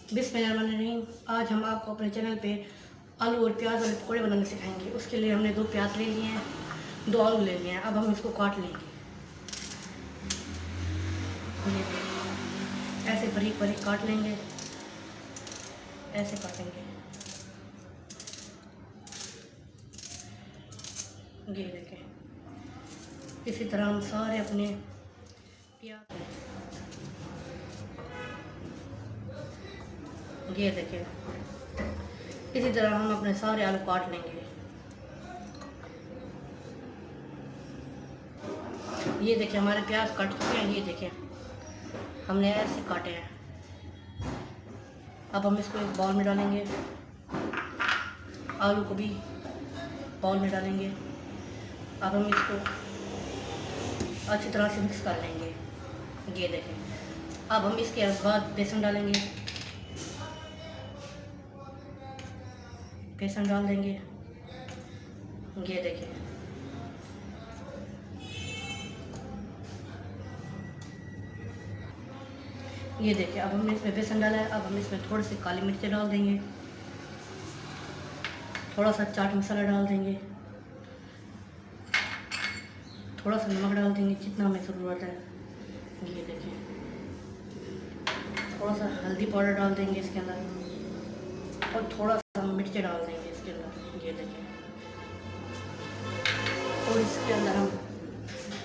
बिस्मिल्लाहिर्रहमानिर्रहीम। आज हम आपको अपने चैनल पे आलू और प्याज वाले पकौड़े बनाने सिखाएंगे। उसके लिए हमने 2 प्याज ले लिए हैं, 2 आलू ले लिए हैं। अब हम इसको काट लेंगे। ऐसे बारीक बारीक काट लेंगे, ऐसे काटेंगे। ये देखें, इसी तरह हम सारे अपने प्याज, ये देखें, इसी तरह हम अपने सारे आलू काट लेंगे। ये देखें, हमारे प्याज कट चुके हैं। ये देखें, हमने ऐसे काटे हैं। अब हम इसको एक बाउल में डालेंगे, आलू को भी बाउल में डालेंगे। अब हम इसको अच्छी तरह से मिक्स कर लेंगे। ये देखें, अब हम इसके बाद बेसन डालेंगे, बेसन डाल देंगे। ये देखें, ये देखिए, अब हमने इसमें बेसन डाला है। अब हम इसमें थोड़ी सी काली मिर्च डाल देंगे, थोड़ा सा चाट मसाला डाल देंगे, थोड़ा सा नमक डाल देंगे जितना हमें ज़रूरत है। ये देखिए, थोड़ा सा हल्दी पाउडर डाल देंगे इसके अंदर, और थोड़ा सा मिर्च डाल देंगे इसके अंदर। ये देखिए, और इसके अंदर हम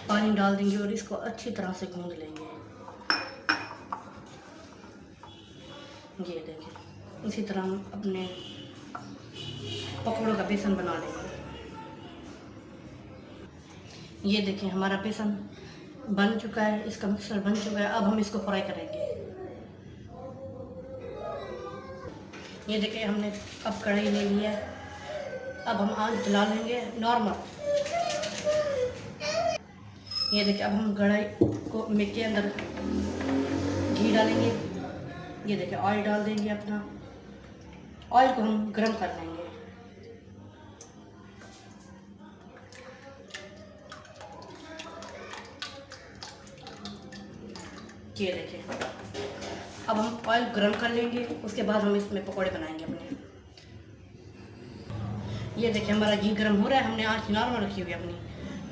पानी डाल देंगे और इसको अच्छी तरह से गूंद लेंगे। ये देखिए, इसी तरह हम अपने पकौड़ों का बेसन बना लेंगे। ये देखिए, हमारा बेसन बन चुका है, इसका मिक्सचर बन चुका है। अब हम इसको फ्राई करेंगे। ये देखिए, हमने अब कढ़ाई ले ली है। अब हम आंच जला लेंगे नॉर्मल। ये देखिए, अब हम कढ़ाई को के अंदर घी डालेंगे। ये देखिए, ऑयल डाल देंगे अपना। ऑयल को हम गरम कर लेंगे। ये देखिए, अब हम ऑयल गरम कर लेंगे, उसके बाद हम इसमें पकौड़े बनाएंगे अपने। ये देखिए, हमारा घी गरम हो रहा है। हमने आंच नॉर्मल रखी हुई है अपनी,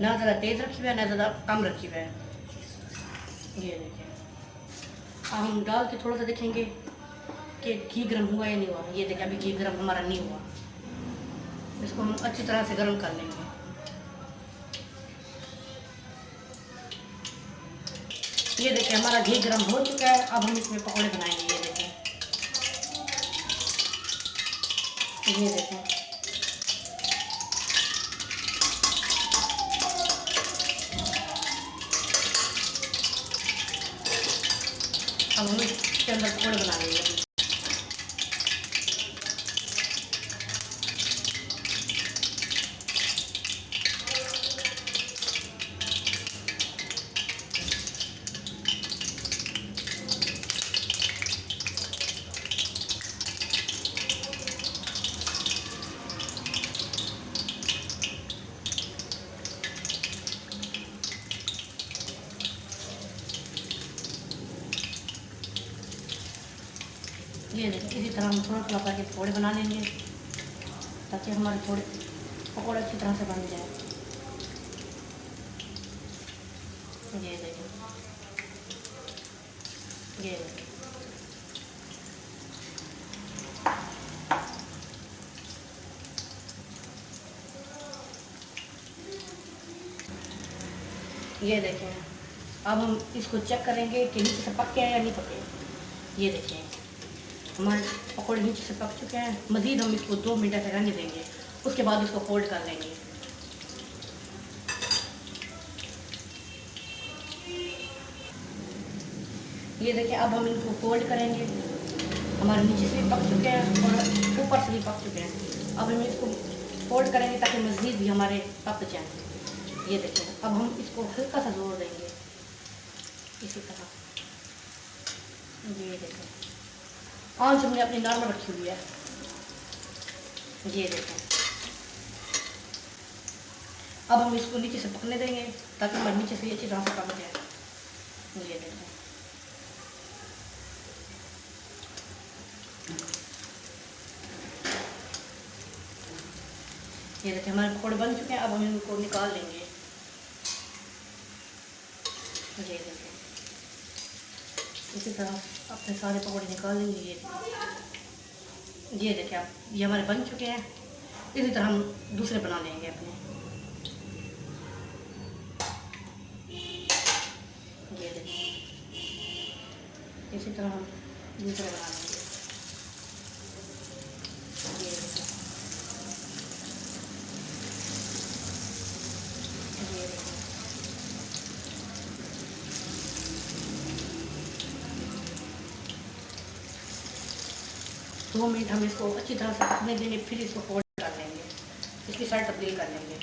ना ज़्यादा तेज़ रखी हुई है ना ज़्यादा कम रखी हुई है। ये देखिए, अब हम डाल के थोड़ा सा देखेंगे कि घी गरम हुआ या नहीं हुआ। ये देखिए, अभी घी गरम हमारा नहीं हुआ। इसको हम अच्छी तरह से गरम कर लेंगे। ये देखिए, हमारा घी गरम हो चुका है। अब हम इसमें पकौड़े बनाएंगे। ये देखिए, ये देखिए, अब हम इसके अंदर पकौड़े बना लेंगे। ये देखिए, इसी तरह हम थोड़ा थोड़ा करके पकौड़े बना लेंगे ताकि हमारे थोड़े पकौड़े अच्छी तरह से बन जाए। ये देखिए, ये देखिए, ये देखें, अब हम इसको चेक करेंगे कि नीचे से पके हैं या नहीं पके। ये देखिए, हमारे पकौड़े नीचे से पक चुके हैं। मज़ीद हम इसको 2 मिनट तक रहने देंगे, उसके बाद इसको फोल्ड कर लेंगे। ये देखिए, अब हम इनको फोल्ड करेंगे। हमारे नीचे से भी पक चुके हैं और ऊपर से भी पक चुके हैं। अब हम इसको फोल्ड करेंगे ताकि मज़ीद भी हमारे पक जाएँ। ये देखिए, अब हम इसको हल्का सा जोड़ देंगे इसी तरह। ये देखिए, आंच हमने अपनी नॉर्मल रखी हुई है। ये देखें, अब हम इसको नीचे से पकने देंगे ताकि हमारे नीचे से अच्छी तरह से पक जाए। ये देखें, ये देखें हमारे पकौड़े बन चुके हैं। अब हम इनको निकाल लेंगे। ये देखें, इसी तरह अपने सारे पकौड़े निकाल लेंगे। ये देखें, अब ये हमारे बन चुके हैं। इसी तरह हम दूसरे बना लेंगे अपने। ये देखें, इसी तरह हम दूसरे बना लेंगे। ये देखें, ये देखें, 2 मिनट हम इसको अच्छी तरह से पकने देंगे, फिर इसको फोल्ड कर लेंगे, इसकी साइड तब्दील कर लेंगे।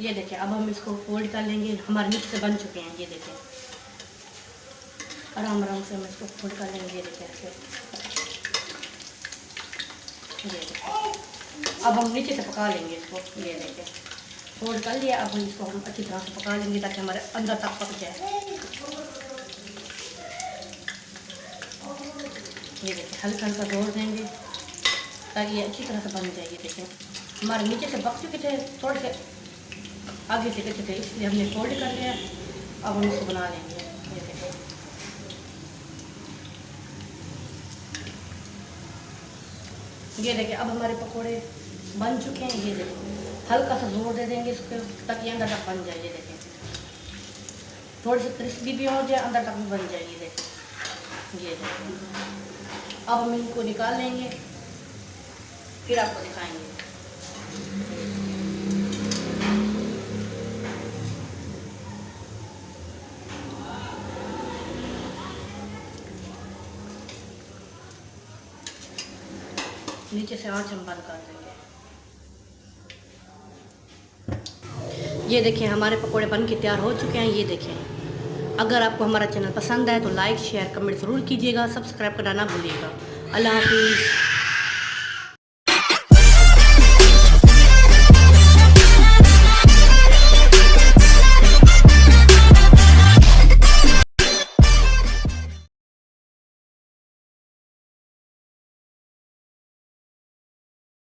ये देखें, अब हम इसको फोल्ड कर लेंगे। हमारे नीचे से बन चुके हैं। ये देखें, आराम आराम से हम इसको फोल्ड कर लेंगे। ये देखें ऐसे। ये देखें, अब हम नीचे से पका लेंगे इसको। ये देखें, फोल्ड कर लिया। अब इसको हम अच्छी तरह से पका लेंगे ताकि हमारे अंदर तक पक जाए। ये देखें, हल्का हल्का जोड़ देंगे ताकि ये अच्छी तरह से बन जाए। ये देखें, हमारे नीचे से पक चुके थे, थोड़े से आगे से कच्चे थे, इसलिए हमने फोल्ड कर लिया। अब हम इसको बना लेंगे। ये देखें, ये देखें, अब हमारे पकोड़े बन चुके हैं। ये देखें, हल्का सा जोर दे देंगे इसको ताकि अंदर तक बन जाए। ये देखें, थोड़ी सी क्रिस्पी भी हो जाए, अंदर तक भी बन जाए। ये देखें, ये देखें, अब हम इनको निकाल लेंगे, फिर आपको दिखाएंगे। नीचे से आँच हम बंद कर देंगे। ये देखें, हमारे पकोड़े बन के तैयार हो चुके हैं। ये देखें, अगर आपको हमारा चैनल पसंद आए तो लाइक शेयर कमेंट ज़रूर कीजिएगा, सब्सक्राइब करना ना भूलिएगा। अल्लाह हाफिज़।